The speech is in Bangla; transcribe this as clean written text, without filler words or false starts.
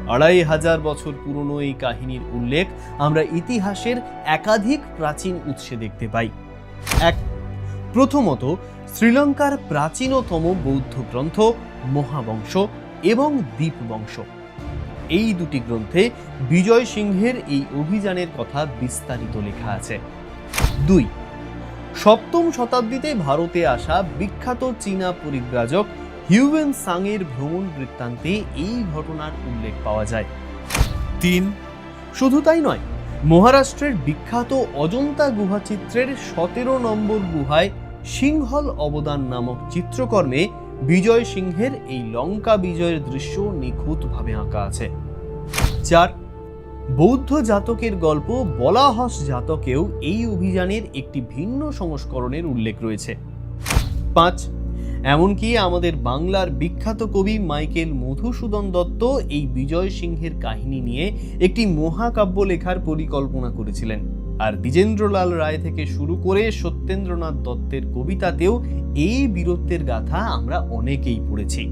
2500 বছর পুরনো এই কাহিনীর উল্লেখ আমরা ইতিহাসের একাধিক প্রাচীন উৎসে দেখতে পাই। প্রথমত, শ্রীলঙ্কার প্রাচীনতম বৌদ্ধ গ্রন্থ মহাবংশ এবং দীপবংশ। এই দুটি গ্রন্থে বিজয় সিংহের এই অভিযানের কথা বিস্তারিত লেখা আছে। 2. সপ্তম শতাব্দীতে ভারতে আসা বিখ্যাত চীনা পরিব্রাজক হিউয়েন সাংয়ের ভ্রমণ বৃত্তান্তে এই ঘটনার উল্লেখ পাওয়া যায়। 3. শুধু তাই নয়, মহারাষ্ট্রের বিখ্যাত অজন্তা গুহাচিত্রের 17 নম্বর গুহায় সিংহল অবদান নামক চিত্রকর্মে বিজয় সিংহের এই লঙ্কা বিজয়ের দৃশ্য নিখুঁতভাবে আঁকা আছে। 4. বৌদ্ধ জাতকের গল্প বলাহস জাতকেও এই অভিযানের একটি ভিন্ন সংস্করণের উল্লেখ রয়েছে। 5. এমনকি আমাদের বাংলার বিখ্যাত কবি মাইকেল মধুসূদন দত্ত এই বিজয় সিংহের কাহিনী নিয়ে একটি মহাকাব্য লেখার পরিকল্পনা করেছিলেন। আর দ্বিজেন্দ্রলাল রায় থেকে শুরু করে সত্যেন্দ্রনাথ দত্তের কবিতাতেও এই বীরত্বের গাথা আমরা অনেকেই পড়েছি।